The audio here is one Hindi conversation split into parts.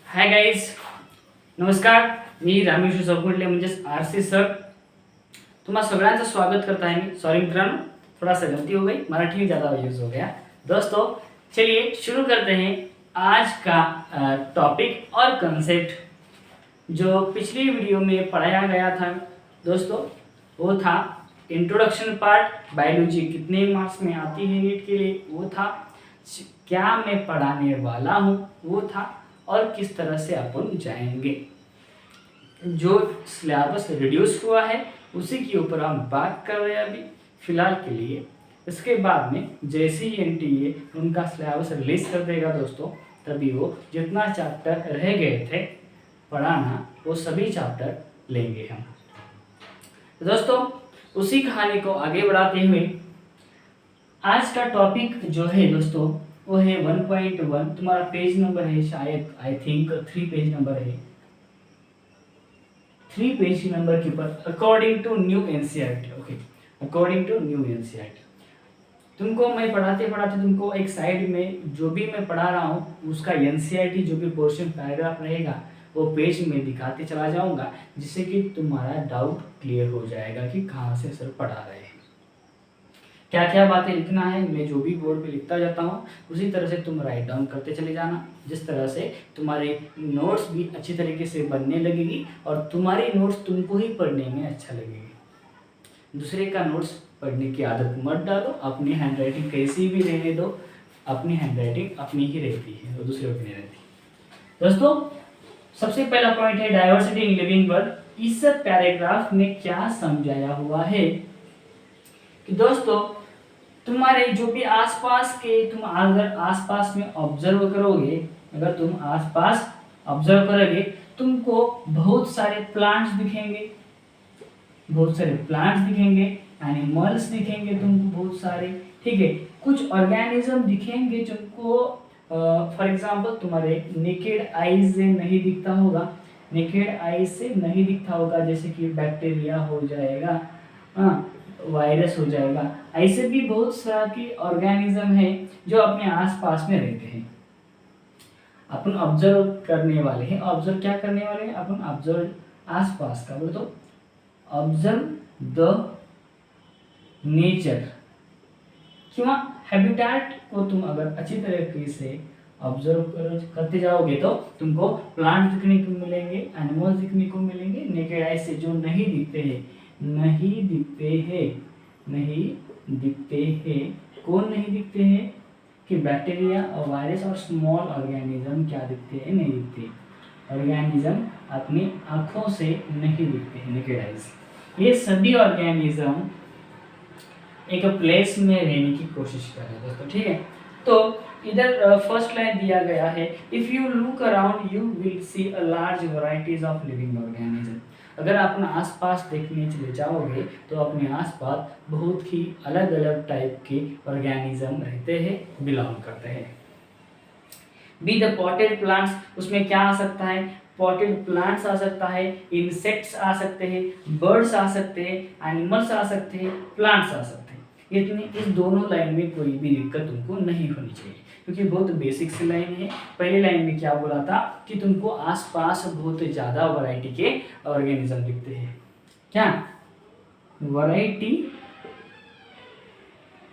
हाय गाईज, नमस्कार. मी रामेश्वर चौकुंडले म्हणजेच आरसी सर तुम्हा सगळ्यांचं स्वागत करता है. मैं सॉरी मित्रांनो, थोड़ा सा गलती हो गई, मराठी में ज़्यादा यूज़ हो गया. दोस्तों चलिए शुरू करते हैं आज का टॉपिक और कंसेप्ट जो पिछली वीडियो में पढ़ाया गया था. दोस्तों वो था इंट्रोडक्शन पार्ट. बायोलॉजी कितने मार्क्स में आती है नीट के लिए, वो था. क्या मैं पढ़ाने वाला हूँ, वो था. और किस तरह से अपन जाएंगे. जो सिलेबस रिड्यूस हुआ है उसी के ऊपर हम बात कर रहे हैं अभी फिलहाल के लिए. इसके बाद में जैसे ही एनटीए उनका सिलेबस रिलीज कर देगा दोस्तों, तभी वो जितना चैप्टर रह गए थे पढ़ाना वो सभी चैप्टर लेंगे हम. दोस्तों उसी कहानी को आगे बढ़ाते हुए आज का टॉपिक जो है दोस्तों वो है 1.1. तुम्हारा पेज नंबर है शायद आई थिंक 3 पेज नंबर है. 3 पेज नंबर के ऊपर according to new NCERT. Okay, according to new NCERT. तुमको मैं पढ़ाते पढ़ाते तुमको एक साइड में जो भी मैं पढ़ा रहा हूँ उसका एनसीईआरटी जो भी पोर्शन पैराग्राफ रहेगा वो पेज में दिखाते चला जाऊंगा, जिससे कि तुम्हारा डाउट क्लियर हो जाएगा कि कहाँ से सर पढ़ा रहे हैं, क्या क्या बातें लिखना है. मैं जो भी बोर्ड पे लिखता जाता हूँ उसी तरह से तुम राइट डाउन करते चले जाना, जिस तरह से तुम्हारे नोट्स भी अच्छी तरीके से बनने लगेगी और तुम्हारी नोट्स तुमको ही पढ़ने में अच्छा लगेगी. दूसरे का नोट्स पढ़ने की आदत मत डालो. अपनी हैंडराइटिंग कैसी भी रहने दो, अपनी हैंडराइटिंग अपनी ही रहती है और दूसरे की नहीं रहती. दोस्तों सबसे पहला पॉइंट है डाइवर्सिटी इन लिविंग वर्ल्ड. इस पैराग्राफ में क्या समझाया हुआ है कि दोस्तों तुम्हारे जो भी आसपास के तुम अगर आसपास में ऑब्जर्व करोगे, अगर तुम आसपास ऑब्जर्व करोगे तुमको बहुत सारे प्लांट्स दिखेंगे, बहुत सारे प्लांट्स दिखेंगे, एनिमल्स दिखेंगे तुमको बहुत सारे. ठीक है, कुछ ऑर्गेनिज्म दिखेंगे तुमको. फॉर एग्जांपल तुम्हारे नेकेड आईज से नहीं दिखता होगा, नेकेड आईज से नहीं दिखता होगा, जैसे कि बैक्टीरिया हो जाएगा, वायरस हो जाएगा. ऐसे भी बहुत सारा की ऑर्गेनिज्म है जो अपने आसपास में रहते हैं. अपन ऑब्जर्व करने वाले हैं. ऑब्जर्व क्या करने वाले हैं अपन? ऑब्जर्व आसपास का. बोलो तो ऑब्जर्व द नेचर किंवा हैबिटेट को तुम अगर अच्छी तरीके से ऑब्जर्व करते जाओगे तो तुमको प्लांट दिखने को मिलेंगे, एनिमल्स दिखने को मिलेंगे. नेकेड आई से जो नहीं दिखते हैं, नहीं दिखते हैं. कौन नहीं दिखते हैं? कि बैक्टीरिया और वायरस और स्मॉल ऑर्गेनिज्म क्या दिखते हैं? नहीं दिखते. ऑर्गेनिज्म अपनी आंखों से नहीं दिखते हैं, नेकेड आईज. ये सभी ऑर्गेनिज्म एक प्लेस में रहने की कोशिश कर रहे हैं दोस्तों. ठीक है, तो इधर फर्स्ट लाइन दिया गया है, if you look around you will see a large varieties of living organism. अगर अपना आसपास देखने चले जाओगे तो अपने आसपास बहुत ही अलग अलग टाइप के ऑर्गेनिज्म रहते हैं, बिलोंग करते हैं. बी द पॉटेड प्लांट्स, उसमें क्या आ सकता है? पॉटेड प्लांट्स आ सकता है, इंसेक्ट्स आ सकते हैं, बर्ड्स आ सकते हैं, एनिमल्स आ सकते हैं, प्लांट्स आ सकते हैं. इतनी इस दोनों लाइन में कोई भी दिक्कत तुमको नहीं होनी चाहिए, क्योंकि बहुत बेसिक सी लाइन है. पहली लाइन में क्या बोला था कि तुमको आसपास बहुत ज़्यादा वैरायटी के ऑर्गेनिज्म दिखते हैं. क्या वैरायटी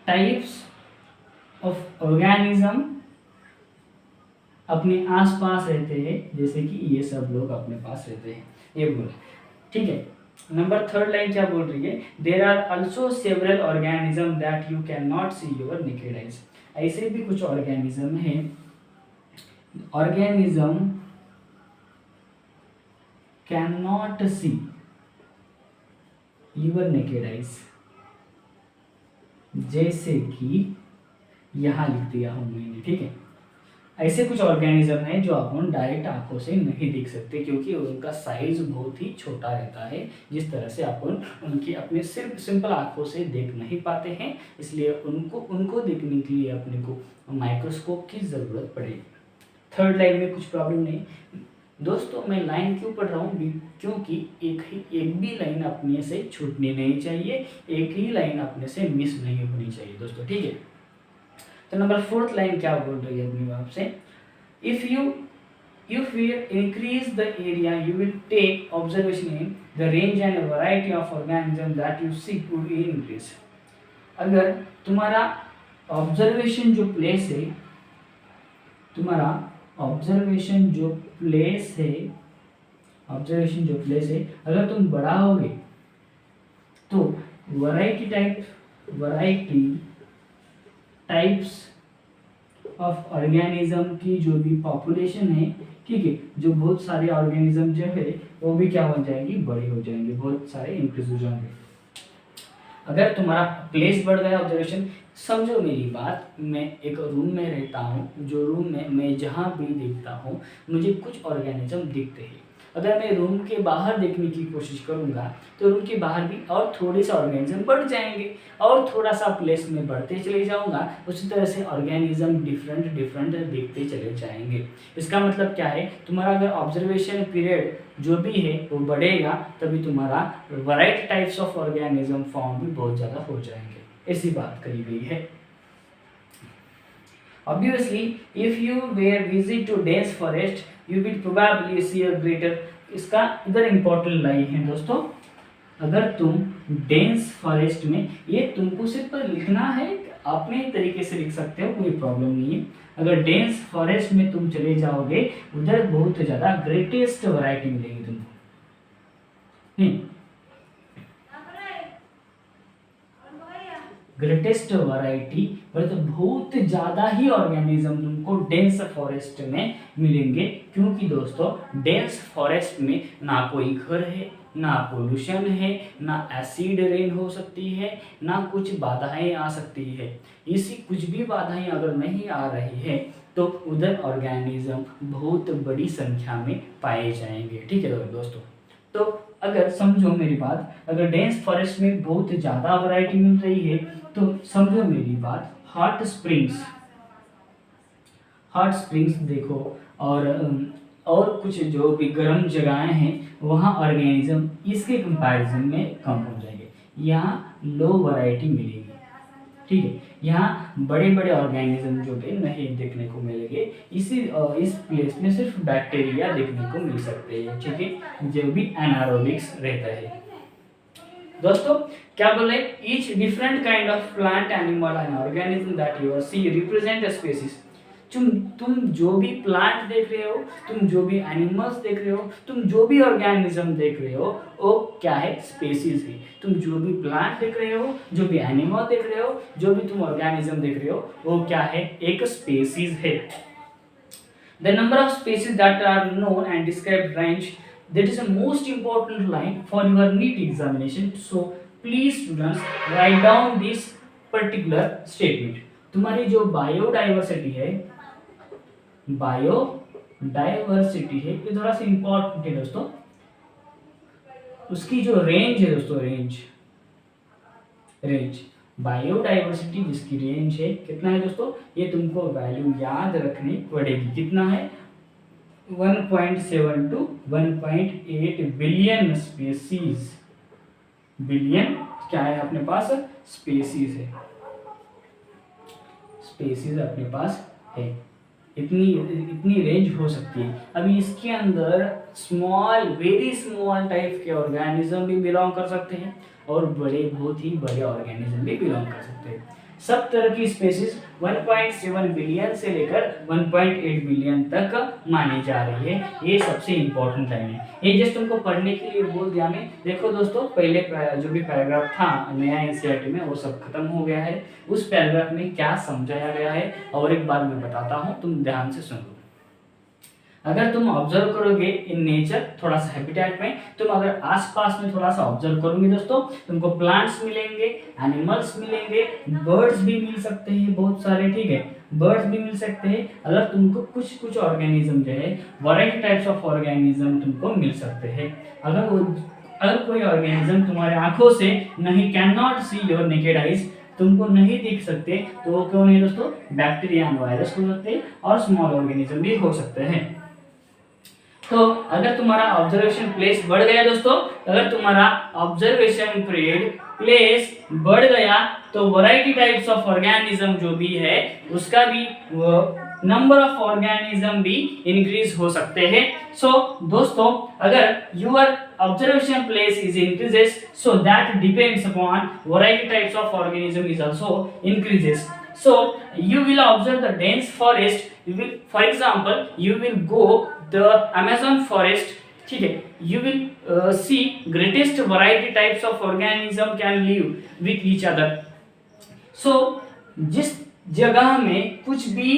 टाइप्स ऑफ ऑर्गेनिज्म अपने आसपास रहते हैं, जैसे कि ये सब लोग अपने पास रहते हैं, ये बोला. ठीक है, नंबर थर्ड लाइन क्या बोल रही है? There are also several organism that you can not see your naked eyes. ऐसे भी कुछ ऑर्गेनिज्म हैं, organism can not see your naked eyes. जैसे कि यहाँ लिख दिया हूँ मैंने. ठीक है, ऐसे कुछ ऑर्गेनिज्म हैं जो अपन डायरेक्ट आंखों से नहीं देख सकते, क्योंकि उनका साइज बहुत ही छोटा रहता है, जिस तरह से अपन उनकी अपने सिर्फ सिंपल आंखों से देख नहीं पाते हैं. इसलिए उनको देखने के लिए अपने को माइक्रोस्कोप की ज़रूरत पड़ेगी. थर्ड लाइन में कुछ प्रॉब्लम नहीं दोस्तों. मैं लाइन क्यों पढ़ रहा हूँ? क्योंकि एक भी लाइन अपने से छूटनी नहीं चाहिए, एक ही लाइन अपने से मिस नहीं होनी चाहिए दोस्तों. ठीक है, तो नंबर 4th लाइन क्या बोल रही है अपनी बाप से, if you increase the area you will take observation in the range and variety of organisms that you seek would increase। अगर तुम्हारा ऑब्जर्वेशन जो प्लेस है, तुम्हारा ऑब्जर्वेशन जो प्लेस है, ऑब्जर्वेशन जो प्लेस है अगर तुम बढ़ाओगे तो वैरायटी टाइप्स ऑफ ऑर्गेनिज्म की जो भी पॉपुलेशन है, ठीक है, जो बहुत सारे ऑर्गेनिज्म जो है वो भी क्या हो जाएंगी, बड़े हो जाएंगे, बहुत सारे इंक्रीज हो जाएंगे। अगर तुम्हारा प्लेस बढ़ गया ऑब्जर्वेशन, समझो मेरी बात, मैं एक रूम में रहता हूँ, जो रूम में मैं जहाँ भी देखता हूँ मुझे कुछ ऑर्गेनिज्म दिखते हैं। अगर मैं रूम के बाहर देखने की कोशिश करूँगा तो रूम के बाहर भी और थोड़े से ऑर्गेनिज्म बढ़ जाएंगे, और थोड़ा सा प्लेस में बढ़ते चले जाऊँगा, उसी तरह से ऑर्गेनिज्म डिफरेंट दिखते चले जाएंगे। इसका मतलब क्या है, तुम्हारा अगर ऑब्जर्वेशन पीरियड जो भी है वो बढ़ेगा तभी तुम्हारा variety types of organism form भी बहुत ज़्यादा हो जाएंगे, ऐसी बात करी गई है। Obviously, if you were visit to dense forest, you will probably see a greater। इसका इधर इम्पोर्टेंट लाइन है दोस्तों, अगर तुम डेंस फॉरेस्ट में, ये तुमको सिर्फ लिखना है, अपने तरीके से लिख सकते हो, कोई प्रॉब्लम नहीं है। अगर डेंस फॉरेस्ट में तुम चले जाओगे उधर बहुत ज़्यादा ग्रेटेस्ट वैरायटी मिलेगी तुमको। ग्रेटेस्ट वैरायटी तो बहुत ज़्यादा ही ऑर्गेनिज्म तुमको डेंस फॉरेस्ट में मिलेंगे, क्योंकि दोस्तों डेंस फॉरेस्ट में ना कोई घर है, ना पोल्यूशन है, ना एसिड रेन हो सकती है, ना कुछ बाधाएं आ सकती है। इसी कुछ भी बाधाएं अगर नहीं आ रही है तो उधर ऑर्गेनिज्म बहुत बड़ी संख्या में पाए जाएंगे, ठीक है दोस्तों। तो अगर समझो मेरी बात, अगर डेंस फॉरेस्ट में बहुत ज़्यादा वैरायटी मिल रही है तो समझो मेरी बात, हॉट स्प्रिंग्स देखो, और कुछ जो भी गर्म जगहें हैं वहाँ ऑर्गेनिज्म इसके कंपैरिजन में कम हो जाएंगे, यहाँ लो वैरायटी मिलेगी, ठीक है। यहाँ बड़े बड़े ऑर्गेनिज्म जो है नहीं देखने को मिलेंगे, इस प्लेस में सिर्फ बैक्टीरिया देखने को मिल सकते हैं, ठीक है, जो भी एनारोबिक्स रहता है। दोस्तों क्या बोले, each different kind of plant animal and organism that you see represent a species. तुम जो भी प्लांट देख रहे हो, तुम जो भी एनिमल्स देख रहे हो, तुम जो भी ऑर्गेनिज्म देख रहे हो वो क्या है, स्पीशीज है। तुम जो भी प्लांट देख रहे हो, जो भी एनिमल देख रहे हो, जो भी तुम ऑर्गेनिज्म देख रहे हो वो क्या है, एक स्पीशीज है। The number of species that are known and described range, that is a most important line for your NEET examination, so please students write down this particular statement। तुम्हारी जो बायोडाइवर्सिटी है ये थोड़ा सा इंपॉर्टेंट है दोस्तों, उसकी जो रेंज है दोस्तों, रेंज बायोडाइवर्सिटी जिसकी रेंज है कितना है दोस्तों, ये तुमको वैल्यू याद रखनी पड़ेगी, कितना है, 1.7 to 1.8 बिलियन स्पीसीज। बिलियन क्या है अपने पास, स्पीसीज है, स्पीसीज अपने पास है, इतनी रेंज हो सकती है। अभी इसके अंदर वेरी स्मॉल टाइप के ऑर्गेनिज्म भी बिलोंग कर सकते हैं और बहुत ही बड़े ऑर्गेनिज्म भी बिलोंग कर सकते हैं। सब तरह की स्पीशीज 1.7 बिलियन से लेकर 1.8 बिलियन तक मानी जा रही है, ये सबसे इम्पोर्टेंट लाइन है। ये जस्ट तुमको पढ़ने के लिए बोल दिया मैं। देखो दोस्तों, पहले जो भी पैराग्राफ था नया एनसीईआरटी में वो सब खत्म हो गया है, उस पैराग्राफ में क्या समझाया गया है और एक बार मैं बताता हूँ, तुम ध्यान से सुनो। अगर तुम ऑब्जर्व करोगे इन नेचर, थोड़ा सा हैबिटेट में, तुम अगर आसपास में थोड़ा सा ऑब्जर्व करोगे दोस्तों, तुमको प्लांट्स मिलेंगे, एनिमल्स मिलेंगे, बर्ड्स भी मिल सकते हैं बहुत सारे, ठीक है, बर्ड्स भी मिल सकते हैं। अगर तुमको कुछ ऑर्गेनिज्म जो है, वैरायटी टाइप्स ऑफ ऑर्गेनिज्म तुमको मिल सकते हैं। अगर कोई ऑर्गेनिज्म तुम्हारे आंखों से नहीं, can not see your naked eyes, तुमको नहीं दिख सकते, तो वो क्यों नहीं दोस्तों, बैक्टीरिया एंड वायरस हो सकते हैं और स्मॉल ऑर्गेनिज्म भी हो सकते हैं। तो अगर तुम्हारा ऑब्जर्वेशन प्लेस बढ़ गया दोस्तों, अगर तुम्हारा ऑब्जर्वेशन प्लेस बढ़ गया तो वैरायटी टाइप्स ऑफ ऑर्गेनिज्म जो भी है उसका भी नंबर ऑफ ऑर्गेनिज्म भी इंक्रीज हो सकते हैं। सो दोस्तों, अगर your observation place is increases, so that depends upon variety types of organism is also increases. So you will observe the dense forest. You will, for example, you will go the Amazon forest. ठीक है, you will see greatest variety types of organism can live with each other. So जिस जगह में कुछ भी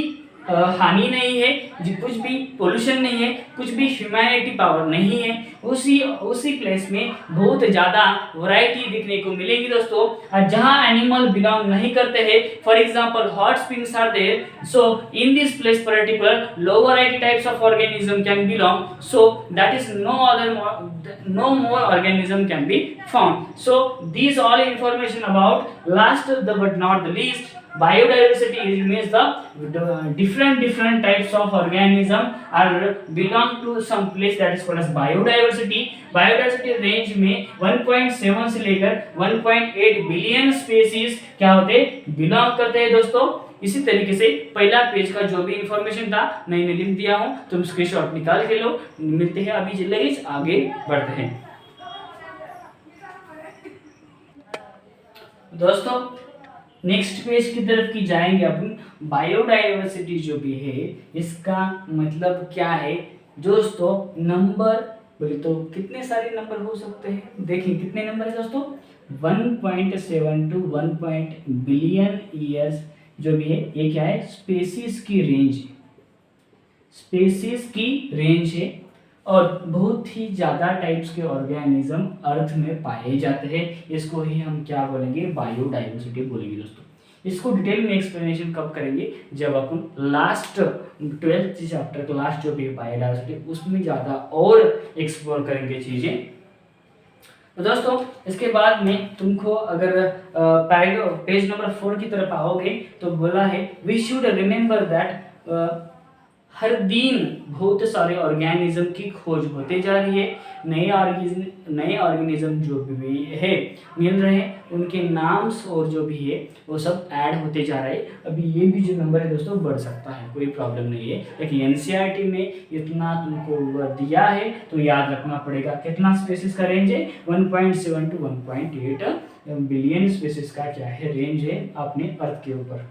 हानि नहीं है, कुछ भी पोल्यूशन नहीं है, कुछ भी ह्यूमैनिटी पावर नहीं है, उसी प्लेस में बहुत ज़्यादा वैरायटी देखने को मिलेगी दोस्तों। जहाँ एनिमल बिलोंग नहीं करते हैं, for example hot springs are there, so in this place particular low variety types of organism can belong, so that is no more organism can be found. So these all information about last but not the least, biodiversity means the different types of organism are belong to some place that is called as biodiversity. Biodiversity range में 1.7 से लेकर 1.8 बिलियन स्पीसीज क्या होते बिलोंग करते हैं दोस्तों। इसी तरीके से पहला पेज का जो भी इंफॉर्मेशन था मैंने लिख दिया हूं, तुम स्क्रीनशॉट निकाल के लो। मिलते हैं अभी जल्दी आगे बढ़ते हैं दोस्तों। नेक्स्ट पेज की तरफ की जाएंगे अपन। बायोडाइवर्सिटी जो भी है इसका मतलब क्या है दोस्तों। नंबर बोले तो कितने सारे नंबर हो सकते हैं, देखिए कितने नंबर है दोस्तों, 1.7 to 1 बिलियन ईयर्स जो भी है ये क्या है, स्पेसीज की रेंज है और बहुत ही ज़्यादा टाइप्स के ऑर्गेनिज्म अर्थ में पाए जाते हैं। इसको ही हम क्या बोलेंगे, बायोडाइवर्सिटी बोलेंगे दोस्तों। इसको डिटेल में एक्सप्लेनेशन कब करेंगे, जब अपन लास्ट 12th चैप्टर का लास्ट जो भी है बायोडाइवर्सिटी उसमें ज़्यादा और एक्सप्लोर करेंगे चीज़ें। तो दोस्तों इसके बाद में तुमको अगर पेज नंबर 4 की तरफ आओगे तो बोला है वी शुड रिमेंबर दैट हर दिन बहुत सारे ऑर्गेनिज्म की खोज होते जा रही है। नए ऑर्गेनिज्म जो भी है मिल रहे हैं, उनके नाम्स और जो भी है वो सब ऐड होते जा रहे हैं। अभी ये भी जो नंबर है दोस्तों बढ़ सकता है, कोई प्रॉब्लम नहीं है, लेकिन एनसीईआरटी में इतना तुमको दिया है तो याद रखना पड़ेगा। कितना स्पेसिस का रेंज है, 1.7 to 1.8 बिलियन स्पेसिस का क्या है रेंज है अपने अर्थ के ऊपर।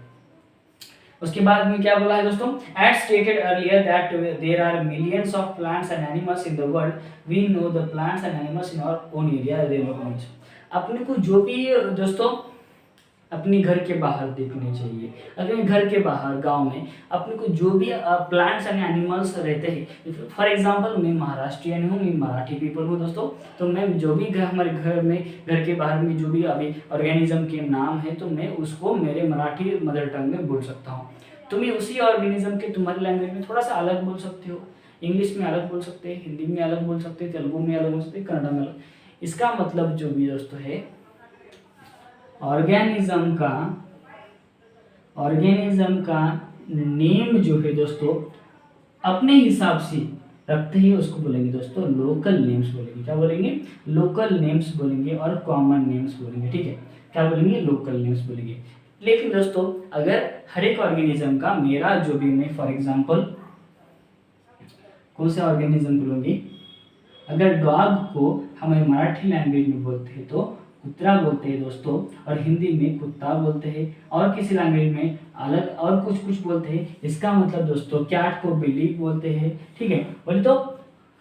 उसके बाद में क्या बोला है दोस्तों, as stated earlier that there are millions of plants and animals in the world, we know the plants and animals in our own area they know much. अपने को जो भी दोस्तों अपने घर के बाहर देखने चाहिए, अपने घर के बाहर गांव में अपने को जो भी प्लांट्स एंड एनिमल्स रहते हैं, फॉर एग्जांपल मैं महाराष्ट्रियन हूँ, मैं मराठी पीपल हूँ दोस्तों, तो मैं जो भी हमारे घर के बाहर में जो भी अभी ऑर्गेनिज्म के नाम है तो मैं उसको मेरे मराठी मदर टंग में बोल सकता हूँ। तुम्हें उसी ऑर्गेनिज्म के तुम्हारी लैंग्वेज में थोड़ा सा अलग बोल सकते हो, इंग्लिश में अलग बोल सकते हैं, हिंदी में अलग बोल सकते हैं, तेलुगु में अलग बोल सकते हैं, कन्नड़ में अलग। इसका मतलब जो भी दोस्तों है ऑर्गेनिज्म का नेम जो है दोस्तों अपने हिसाब से रखते हैं, उसको बोलेंगे दोस्तों लोकल नेम्स बोलेंगे। क्या बोलेंगे, लोकल नेम्स बोलेंगे और कॉमन नेम्स बोलेंगे। ठीक है, क्या बोलेंगे, लोकल नेम्स बोलेंगे। लेकिन दोस्तों अगर हर एक ऑर्गेनिज्म का मेरा जो भी मैं फॉर एग्जांपल कौन से ऑर्गेनिज्म बोलूँगी, अगर डॉग को हमारे मराठी लैंग्वेज में बोलते हैं तो कुत्ता बोलते हैं दोस्तों, और हिंदी में कुत्ता बोलते हैं, और किसी लैंग्वेज में अलग और कुछ बोलते हैं। इसका मतलब दोस्तों कैट को बिल्ली बोलते हैं। ठीक है, बोले तो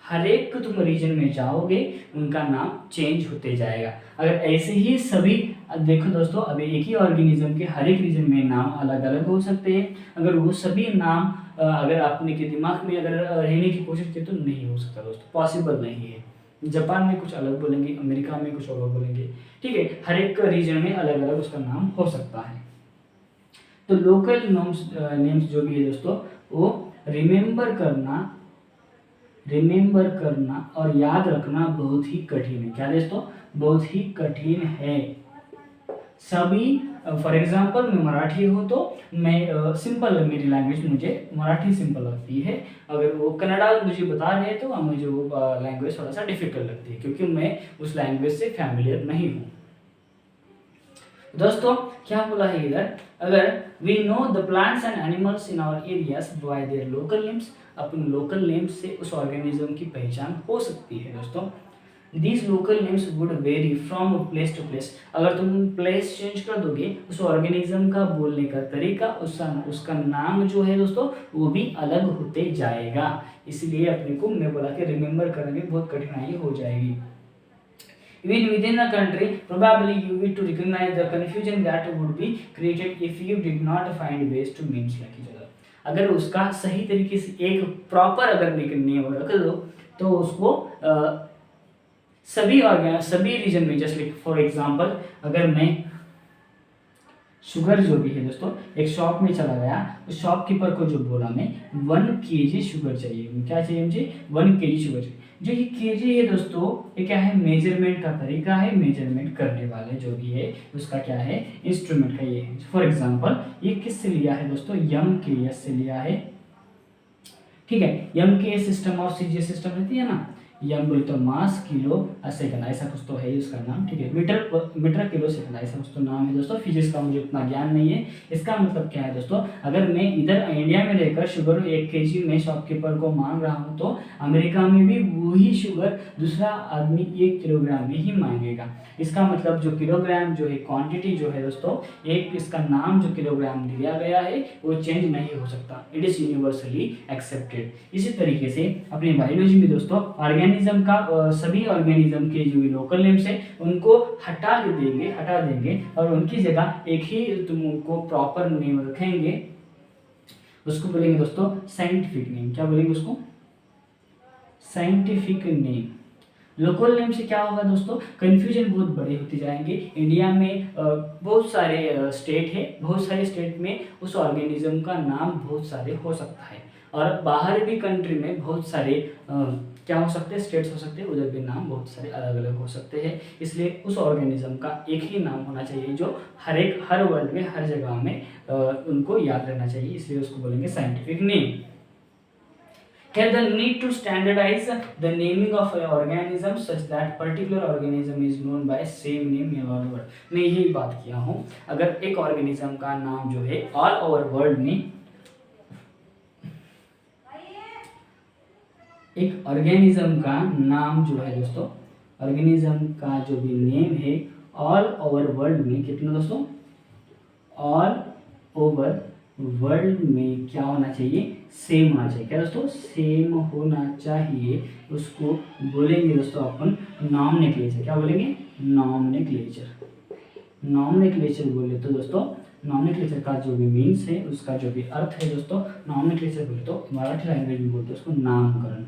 हर एक तुम रीजन में जाओगे उनका नाम चेंज होते जाएगा। अगर ऐसे ही सभी देखो दोस्तों, अभी एक ही ऑर्गेनिज्म के हर एक रीजन में नाम अलग अलग हो सकते हैं। अगर वो सभी नाम अगर आपने के दिमाग में अगर रहने की कोशिश की तो नहीं हो सकता दोस्तों, पॉसिबल नहीं है। जापान में कुछ अलग बोलेंगे, अमेरिका में कुछ अलग बोलेंगे। ठीक है, हर एक रीजन में अलग अलग उसका नाम हो सकता है। तो लोकल नेम्स जो भी है दोस्तों वो रिमेंबर करना और याद रखना बहुत ही कठिन है। क्या दोस्तों, बहुत ही कठिन है। सभी फॉर एग्जांपल मैं मराठी हूँ तो मैं सिंपल, मेरी लैंग्वेज मुझे मराठी सिंपल लगती है। अगर वो कन्नड़ा मुझे बता रहे हैं तो मुझे वो लैंग्वेज थोड़ा सा डिफिकल्ट लगती है, क्योंकि मैं उस लैंग्वेज से फैमिलियर नहीं हूँ। दोस्तों क्या बोला है इधर, अगर we know the plants and animals in our areas by their local names, अपन लोकल नेम्स से उस ऑर्गेनिज्म की पहचान हो सकती है। दोस्तों These local names would vary from place to place। अगर तुम प्लेस चेंज कर दोगे उस ऑर्गेनिज्म का बोलने का तरीका, उसका नाम जो है दोस्तों वो भी अलग होते जाएगा। इसलिए अपने को मैं बोला कि रिमेंबर करने में बहुत कठिनाई हो जाएगी। Even within a country, probably you will to recognize the confusion that would be created if you did not find ways to names like each other। अगर उसका सही तरीके से एक प्रॉपर अगर नेम रख दो तो उसको सभी रीजन में, जस्ट लाइक फॉर एग्जांपल अगर मैं शुगर जो भी है दोस्तों, एक शॉप में चला गया, उस शॉपकीपर को जो बोला मैं 1 kg शुगर चाहिए, क्या चाहिए मुझे 1 kg शुगर चाहिए। जो ये kg है दोस्तों ये क्या है, मेजरमेंट का तरीका है, मेजरमेंट करने वाले जो भी है उसका क्या है, इंस्ट्रूमेंट का ये है। फॉर एग्जांपल ये किससे लिया है दोस्तों, MKS से लिया है, ठीक है। MKS सिस्टम और CGS सिस्टम रहती है ना, यम बोले तो मास किलो सेकंड, ऐसा कुछ तो है उसका नाम, ठीक है। मीटर किलो सेकंड ऐसा कुछ तो नाम है दोस्तों। फिजिक्स का मुझे उतना ज्ञान नहीं है। इसका मतलब क्या है दोस्तों, अगर मैं इधर इंडिया में रहकर शुगर 1 kg में शॉपकीपर को मांग रहा हूँ तो अमेरिका में भी वही शुगर दूसरा आदमी 1 किलोग्राम में ही मांगेगा। इसका मतलब जो किलोग्राम जो है, क्वांटिटी जो है दोस्तों, एक इसका नाम जो किलोग्राम दिया गया है वो चेंज नहीं हो सकता, इट इज यूनिवर्सली एक्सेप्टेड। इसी तरीके से अपनी बायोलॉजी में दोस्तों ऑर्गेनिज्म का सभी ऑर्गेनिज्म के जो लोकल नेम्स है उनको हटा देंगे और उनकी जगह एक ही तुम उनको प्रॉपर नेम रखेंगे, उसको बोलेंगे दोस्तों साइंटिफिक नेम। क्या बोलेंगे उसको, साइंटिफिक नेम। लोकल नेम से क्या होगा दोस्तों, कंफ्यूजन बहुत बड़े होते जाएंगे। इंडिया में बहुत सारे स्टेट है, बहुत सारे स्टेट में उस ऑर्गेनिज्म का नाम बहुत सारे हो सकता है, और बाहर भी कंट्री में बहुत सारे क्या हो सकते हैं, स्टेट्स हो सकते हैं, उधर भी नाम बहुत सारे अलग अलग हो सकते हैं। इसलिए उस ऑर्गेनिज्म का एक ही नाम होना चाहिए जो हर वर्ल्ड में हर जगह में उनको याद रहना चाहिए, इसलिए उसको बोलेंगे scientific name. Here the need to standardize the naming of an organism such that particular organism is known by same name all over world। मैं यही बात किया हूँ, अगर एक ऑर्गेनिज्म का नाम जो है ऑल ओवर वर्ल्ड में, एक ऑर्गेनिज्म का नाम जो है दोस्तों, ऑर्गेनिज्म का जो भी नेम है ऑल ओवर वर्ल्ड में, कितना दोस्तों, ऑल ओवर वर्ल्ड में क्या होना चाहिए, सेम होना चाहिए। क्या दोस्तों, सेम होना चाहिए। उसको बोलेंगे दोस्तों अपन नॉमेनक्लेचर। क्या बोलेंगे, नॉमेनक्लेचर। नॉमेनक्लेचर बोले तो दोस्तों, नॉमेनक्लेचर का जो भी मीन्स है, उसका जो भी अर्थ है दोस्तों, नॉमेनक्लेचर बोले तो मराठी लैंग्वेज में बोलते हैं उसको नामकरण,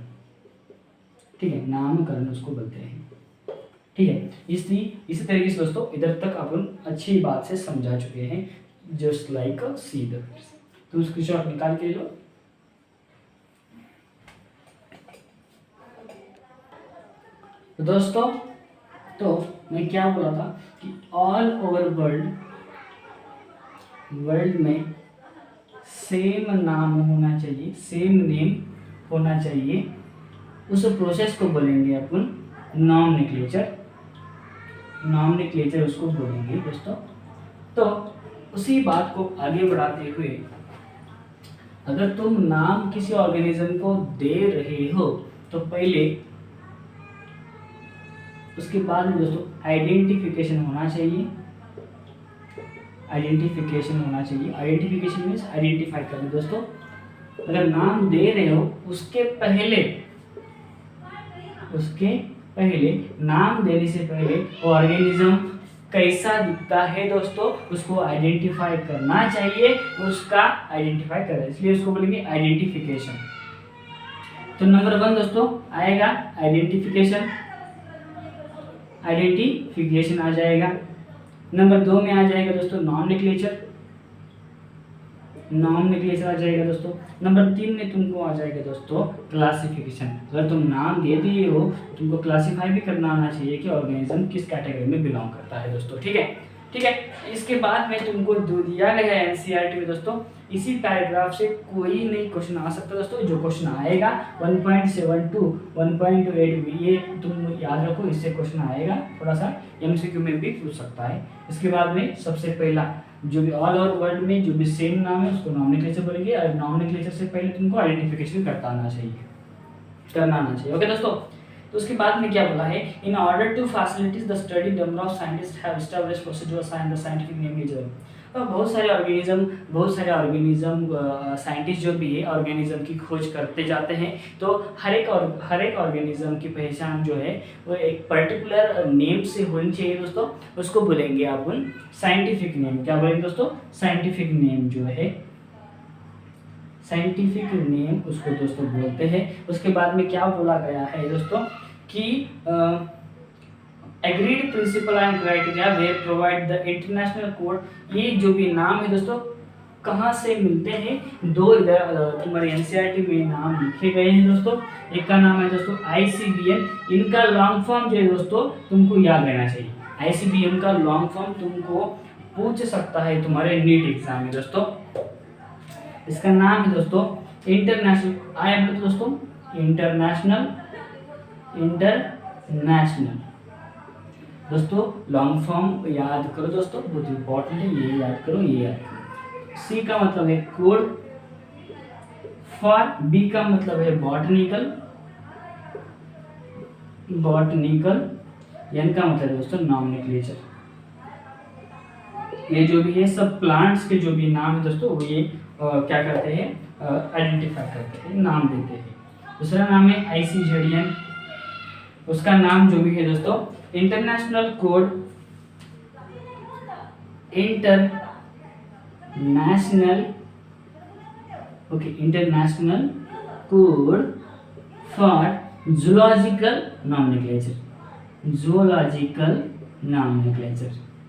ठीक है, नामकरण उसको बोलते हैं, ठीक है। इसी तरीके से दोस्तों इधर तक अपन अच्छी बात से समझा चुके हैं, जस्ट लाइक सी द। तो स्क्रीनशॉट निकाल के लो। तो दोस्तों तो मैं क्या बोला था कि ऑल ओवर वर्ल्ड में सेम नाम होना चाहिए, सेम नेम होना चाहिए। उस प्रोसेस को बोलेंगे अपन नॉमेनक्लेचर। नॉमेनक्लेचर उसको बोलेंगे दोस्तों। तो उसी बात को आगे बढ़ाते हुए, अगर तुम नाम किसी ऑर्गेनिज्म को दे रहे हो तो पहले उसके बाद में दोस्तों आइडेंटिफिकेशन होना चाहिए। आइडेंटिफिकेशन होना चाहिए, आइडेंटिफिकेशन मीन्स आइडेंटिफाई करना। दोस्तों अगर नाम दे रहे हो उसके पहले नाम देने से पहले ऑर्गेनिज्म कैसा दिखता है दोस्तों, उसको आइडेंटिफाई करना चाहिए, उसका आइडेंटिफाई करना, इसलिए उसको बोलेंगे आइडेंटिफिकेशन। तो नंबर 1 दोस्तों आएगा आइडेंटिफिकेशन, आइडेंटिफिकेशन आ जाएगा। नंबर 2 में आ जाएगा दोस्तों नॉमेनक्लेचर, नॉमेनक्लेचर आ जाएगा दोस्तों। नंबर 3 में तुमको आ जाएगा दोस्तों क्लासिफिकेशन। अगर तुम नाम दे दिए हो तुमको क्लासिफाई भी करना आना चाहिए कि ऑर्गेनिज्म किस कैटेगरी में बिलोंग करता है दोस्तों, ठीक है। ठीक है। इसके बाद में तुमको जो दिया गया है एनसीईआरटी में दोस्तों, इसी पैराग्राफ से कोई नहीं क्वेश्चन आ सकता दोस्तों। जो क्वेश्चन आएगा 1.72 1.8 ये तुम याद रखो, इससे क्वेश्चन आएगा, थोड़ा सा एमसीक्यू में भी पूछ सकता है। इसके बाद में सबसे पहला जो भी ऑल ओवर वर्ल्ड में जो भी सेम नाम है उसको नॉमेनक्लेचर बोलेंगे, और नॉमेनक्लेचर से पहले तुमको आइडेंटिफिकेशन करना आना चाहिए। ओके दोस्तों, तो उसके बाद में क्या बोला है, in order to facilities the study number of scientist have established procedure assign the scientific name is. बहुत सारे ऑर्गेनिज्म साइंटिस्ट जो भी है ऑर्गेनिज्म की खोज करते जाते हैं। तो हर एक ऑर्गेनिज्म की पहचान जो है वो एक पर्टिकुलर नेम से होनी चाहिए दोस्तों। उसको बोलेंगे अपन साइंटिफिक नेम। क्या बोलेंगे दोस्तों? साइंटिफिक नेम जो है, साइंटिफिक नेम उसको दोस्तों बोलते हैं। उसके बाद में क्या बोला गया है दोस्तों कि agreed principle and criteria were provide the international code. ये जो भी नाम है दोस्तों कहाँ से मिलते हैं? दो इधर तुम्हारे एनसीईआरटी में नाम लिखे गए हैं दोस्तों। एक का नाम है दोस्तों आईसीबीएम, इनका लॉन्ग फॉर्म जो है दोस्तों तुमको याद रहना चाहिए। आईसीबीएम का लॉन्ग फॉर्म तुमको पूछ सकता है तुम्हारे नीट एग्जाम में दोस्तों। इसका नाम है दोस्तों इंटरनेशनल, आया है दोस्तों इंटरनेशनल दोस्तों। लॉन्ग फॉर्म याद करो दोस्तों, बहुत इंपॉर्टेंट है, ये याद करो, ये याद करो। सी का मतलब है कोड फॉर, बी का मतलब है बॉटनिकल, एन का मतलब है दोस्तों नॉमेनक्लेचर। ये जो भी है सब प्लांट्स के जो भी नाम है दोस्तों वो ये क्या करते हैं, आइडेंटिफाई करते हैं, नाम देते हैं। दूसरा नाम है आईसीजेडीएन, उसका नाम जो भी है दोस्तों international code for zoological nomenclature.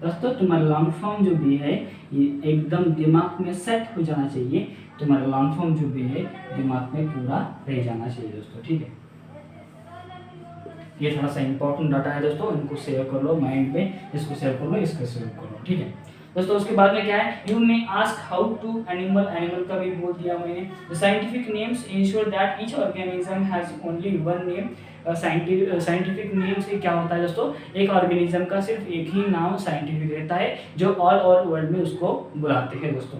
दोस्तों तुम्हारा लॉन्ग फॉर्म जो भी है ये एकदम दिमाग में सेट हो जाना चाहिए। तुम्हारा लॉन्ग फॉर्म जो भी है दिमाग में पूरा रह जाना चाहिए दोस्तों, ठीक है। ये थोड़ा सा इंपॉर्टेंट डाटा है दोस्तों, इनको सेव कर लो माइंड में, इसको सेव कर लो, इसको सेव कर लो, ठीक है दोस्तों। उसके बाद में क्या है, you may ask how to animal का भी बोल दिया मैंने। The scientific names ensure that each organism has only one name. Scientific name से क्या होता है दोस्तों, एक ऑर्गेनिज्म का सिर्फ एक ही नाम साइंटिफिक रहता है जो ऑल ओवर वर्ल्ड में उसको बुलाते हैं दोस्तों।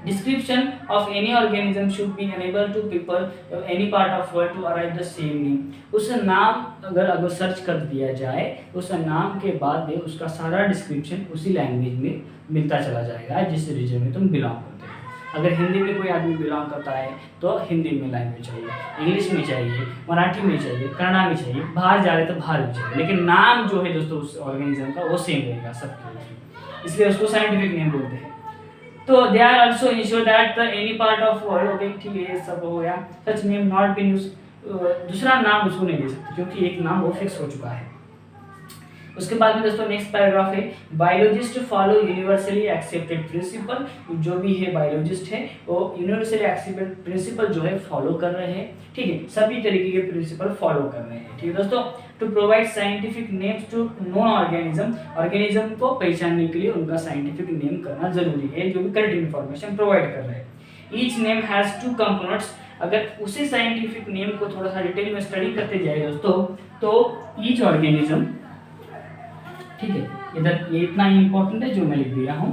Description of any organism should be enable to people any part of world to arrive the same name। उस नाम अगर सर्च कर दिया जाए उस नाम के बाद में उसका सारा डिस्क्रिप्शन उसी लैंग्वेज में मिलता चला जाएगा जिस रीजन में तुम बिलोंग करते हो। अगर हिंदी में कोई आदमी बिलोंग करता है तो हिंदी में लैंग्वेज चाहिए, इंग्लिश में चाहिए, मराठी में चाहिए, कन्नड़ा में चाहिए, बाहर जा रहे तो बाहर भी चाहिए, लेकिन नाम जो है दोस्तों उस ऑर्गेनिज्म का वो सेम रहेगा सबके, इसलिए उसको साइंटिफिक नेम बोलते हैं। तो they are also ensure that the any part of world, okay ठीक है ये सब हो गया। Such name not been use, दूसरा नाम उसको नहीं दे सकते क्योंकि एक नाम वो फिक्स हो चुका है। उसके बाद में दोस्तों नेक्स्ट पैराग्राफ है biologist follow universally accepted principal. जो भी है बायोलॉजिस्ट है वो यूनिवर्सली एक्सेप्टेड प्रिंसिपल जो है फॉलो कर रहे हैं, ठीक है, सभी तरीके के प्रिंसिपल फॉलो कर रहे हैं, ठीक है दोस्तों। To provide scientific names to known organism को पहचानने के लिए उनका साइंटिफिक नेम करना जरूरी है जो भी करेक्ट इन्फॉर्मेशन प्रोवाइड कर रहे हैं। Each name has two components. अगर उसी साइंटिफिक नेम को थोड़ा सा डिटेल में स्टडी करते जाए दोस्तों तो ईच ऑर्गेनिज्म, ठीक है, इधर ये इतना इंपॉर्टेंट है जो मैं लिख दिया हूँ।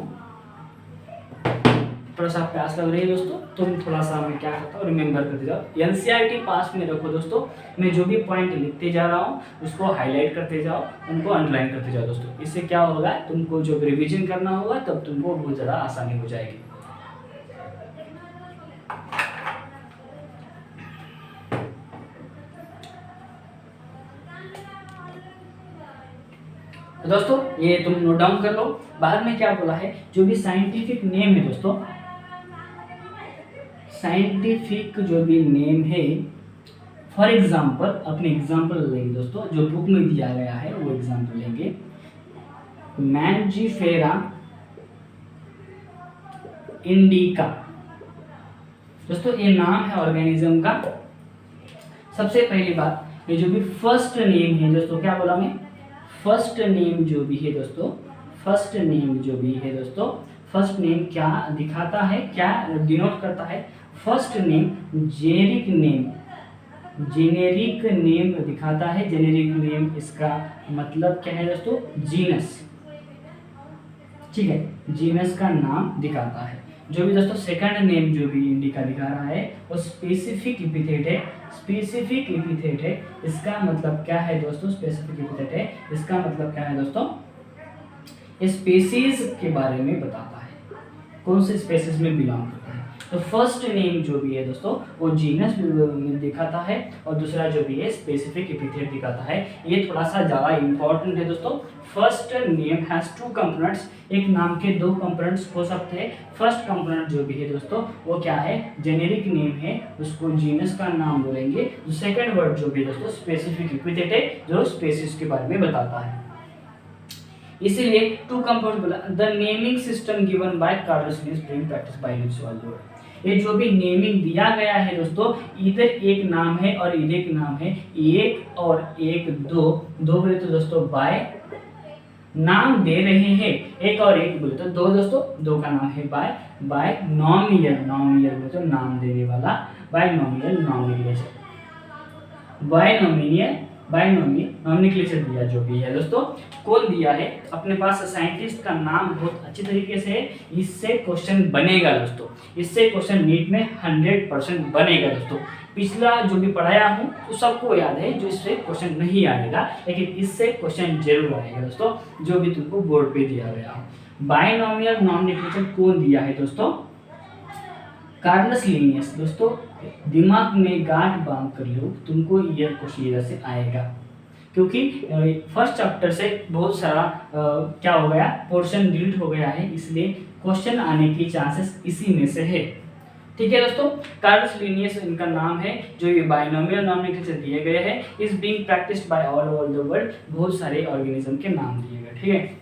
थोड़ा सा प्यास लग रही है दोस्तों, तुम थोड़ा सा मैं क्या करता हूँ रिमेंबर करते जाओ। एनसीईआरटी पास में रखो दोस्तों, मैं जो भी पॉइंट लिखते जा रहा हूँ उसको हाईलाइट करते जाओ, उनको अंडरलाइन करते जाओ दोस्तों। इससे क्या होगा, तुमको जब रिवीजन करना होगा तब तुमको बहुत ज़्यादा आसानी हो जाएगी। तो दोस्तों ये तुम नोट डाउन कर लो। बाद में क्या बोला है, जो भी साइंटिफिक नेम है दोस्तों, साइंटिफिक जो भी नेम है, फॉर एग्जांपल अपने एग्जांपल लेंगे दोस्तों, जो बुक में दिया गया है वो एग्जांपल लेंगे। मैंजीफेरा इंडिका दोस्तों, ये नाम है ऑर्गेनिज्म का। सबसे पहली बात, ये जो भी फर्स्ट नेम है दोस्तों, क्या बोला मैं, फर्स्ट नेम जो भी है दोस्तों, फर्स्ट नेम जो भी है दोस्तों, फर्स्ट नेम क्या दिखाता है, क्या डिनोट करता है? First name generic name, generic name दिखाता है। जेनेरिक नेम इसका मतलब क्या है दोस्तों? जीनस, ठीक है, जीनस का नाम दिखाता है। जो भी दोस्तों सेकंड नेम जो भी इंडिका दिखा रहा है वो स्पेसिफिक एपिथेट है, स्पेसिफिक एपिथेट है। इसका मतलब क्या है दोस्तों? स्पेसिफिक एपिथेट है, इसका मतलब क्या है दोस्तों? स्पेसीज के बारे में बताता है, कौन से स्पेसीज में बिलोंग करता है। तो फर्स्ट नेम जो भी है दोस्तों वो जीनस दिखाता है, और दूसरा जो भी है स्पेसिफिक एपिथेट दिखाता है। ये थोड़ा सा ज़्यादा इंपॉर्टेंट है दोस्तों। First name has two components, एक नाम के दो कंपोनेंट्स हो सकते हैं। फर्स्ट कंपोनेंट जो भी है दोस्तों वो क्या है? जेनेरिक नेम है, उसको जीनस का नाम बोलेंगे। जो सेकंड वर्ड जो भी है दोस्तों स्पेसिफिक एपिथेट है, जो स्पेसीज के बारे में बताता है। इसीलिए टू कंपोनेंट बोला। The naming system given by Carlos Linnaeus being practice by Linnaeus वाल्डोर। ये जो भी नेमिंग दिया गया है दोस्तों, इधर एक नाम है और इधर एक नाम है, एक और एक दो, दो बोले तो दोस्तों बाय नाम दे रहे हैं, एक और एक बोले तो दो दोस्तों, दो का नाम है बाय, बाय नॉमियल, नॉमियल बोले तो नाम देने वाला, binomial nomination, binomial, by nomenclature दिया जो भी है दोस्तों। कौन दिया है? अपने पास साइंटिस्ट का नाम बहुत अच्छी तरीके से, इससे क्वेश्चन बनेगा दोस्तों, इससे क्वेश्चन नीट में 100% बनेगा दोस्तों। पिछला जो भी पढ़ाया हूँ तो सबको याद है, जो इससे क्वेश्चन नहीं आएगा, लेकिन इससे क्वेश्चन जरूर आएगा दोस्तों, जो भी तुमको बोर्ड पे दिया गया हो। बायनॉमियल नॉमिनिक्लेचर कौन दिया है दोस्तों? Carolus Linnaeus. दोस्तों दिमाग में गांठ बांध कर लो, तुमको यह क्वेश्चन इधर से आएगा, क्योंकि फर्स्ट चैप्टर से बहुत सारा क्या हो गया, पोर्शन डिलीट हो गया है, इसलिए क्वेश्चन आने की चांसेस इसी में से है। ठीक है दोस्तों, कार्लस लिनियस इनका नाम है। जो ये बायनॉमियल नॉमिनिक्लेचर दिए गए हैं, is being practised by all over the world, बहुत सारे ऑर्गेनिज्म के नाम दिए गए। ठीक है,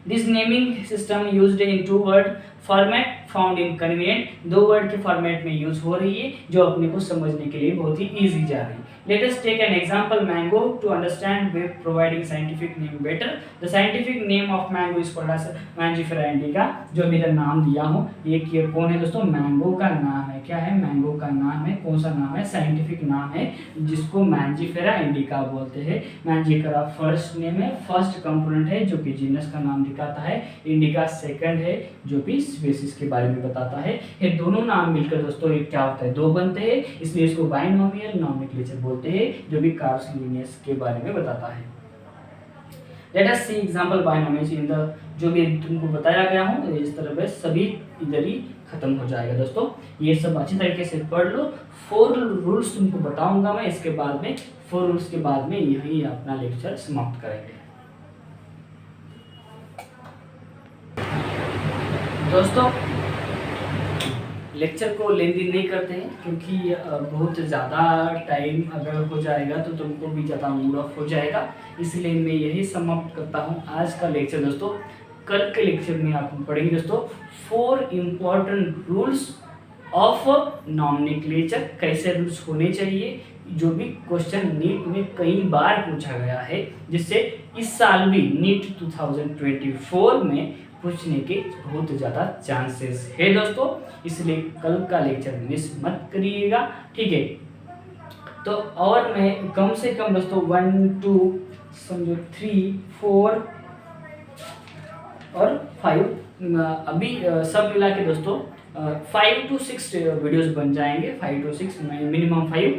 this naming system used in two word format found in convenient, दो वर्ड के फॉर्मेट में यूज हो रही है, जो अपने को समझने के लिए बहुत ही इजी जा रही है। Let us take an example mango to understand with providing scientific name better. The scientific name of mango is called as Mangifera indica। जो मेरा नाम दिया हूँ ये कौन है दोस्तों? मैंगो का नाम है। क्या है? मैंगो का नाम है। कौन सा नाम है? साइंटिफिक नाम है, जिसको मैंजीफेरा इंडिका बोलते हैं। मैंजीफेरा फर्स्ट नेम है, फर्स्ट कंपोनेंट है जो कि जीनस का नाम दिखाता है। इंडिका सेकंड है जो कि स्पीशीज के बारे में बताता है। ये दोनों नाम मिलकर दोस्तों ये क्या होता है? दो बनते हैं, इसलिए इसको बायनॉमियल नॉमिनिक्लेचर बोलते हैं, जो भी कार्लस लिनियस के बारे में बताता है। Let us see example binomials in the, जो भी तुमको बताया गया हूँ इस तरह से सभी इधर ही खत्म हो जाएगा दोस्तों। ये सब अच्छी तरीके से पढ़ लो। 4 रूल्स तुमको बताऊंगा मैं, इसके बाद में 4 रूल्स के बाद में यही अपना लेक्चर समाप्त करेंगे दोस्तों। लेक्चर को लेंदी नहीं करते हैं, क्योंकि बहुत ज़्यादा टाइम अगर हो जाएगा तो तुमको भी ज़्यादा मूड ऑफ हो जाएगा, इसलिए मैं यही समाप्त करता हूँ आज का लेक्चर दोस्तों। कल के लेक्चर में आप पढ़ेंगे दोस्तों 4 इम्पॉर्टेंट रूल्स ऑफ नॉमिनिक्लेचर, कैसे रूल्स होने चाहिए, जो भी क्वेश्चन नीट में कई बार पूछा गया है, जिससे इस साल भी नीट 2024 में पूछने के बहुत ज़्यादा चांसेस है दोस्तों, इसलिए कल का लेक्चर मिस मत करिएगा। ठीक है, तो और मैं कम से कम दोस्तों 1 2 समझो 3 4 और 5 अभी सब मिला के दोस्तों 5 to 6 वीडियोस बन जाएंगे। 5 to 6, मिनिमम 5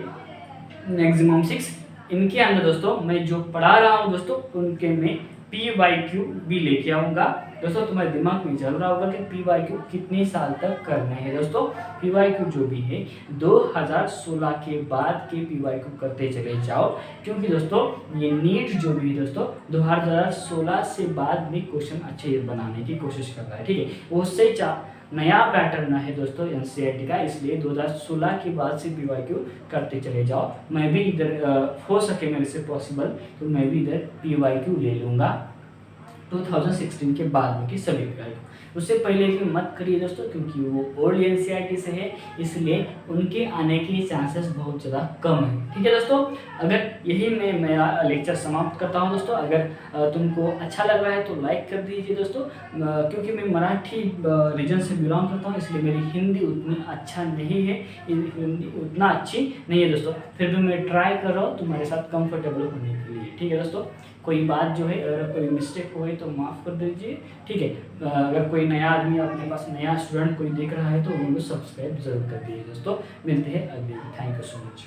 मैक्सिमम 6। इनके अंदर दोस्तों मैं जो पढ़ा रहा हूँ दोस्तों, उनके में PYQ भी लेके आऊँगा दोस्तों। तुम्हारे दिमाग में चल रहा होगा कि PYQ कितने साल तक करने हैं दोस्तों। PYQ जो भी है 2016 के बाद के PYQ करते चले जाओ, क्योंकि दोस्तों ये नीट जो भी है दोस्तों 2016 से बाद में क्वेश्चन अच्छे बनाने की कोशिश कर रहा है। ठीक है, उससे नया पैटर्न है दोस्तों NCERT का, इसलिए 2016 के बाद से PYQ करते चले जाओ। मैं भी इधर हो सके मेरे से पॉसिबल तो मैं भी इधर PYQ ले लूँगा 2016 के बाद में की सभी PYQ। उससे पहले भी मत करिए दोस्तों, क्योंकि वो ओल्ड एनसीईआरटी से है, इसलिए उनके आने के चांसेस बहुत ज़्यादा कम है। ठीक है दोस्तों, अगर यही मैं मेरा लेक्चर समाप्त करता हूँ दोस्तों। अगर तुमको अच्छा लग रहा है तो लाइक कर दीजिए दोस्तों, क्योंकि मैं मराठी रीजन से बिलोंग करता हूँ, इसलिए मेरी हिंदी उतनी अच्छा नहीं है, हिंदी उतना अच्छी नहीं है दोस्तों, फिर भी मैं ट्राई कर रहा हूँ तुम्हारे साथ कंफर्टेबल होने के लिए। ठीक है दोस्तों, कोई बात जो है अगर कोई मिस्टेक हो गई तो माफ़ कर दीजिए। ठीक है, अगर कोई नया आदमी अपने पास नया स्टूडेंट कोई देख रहा है तो उनको सब्सक्राइब जरूर कर दीजिए दोस्तों। मिलते हैं अगले। Thank you so much.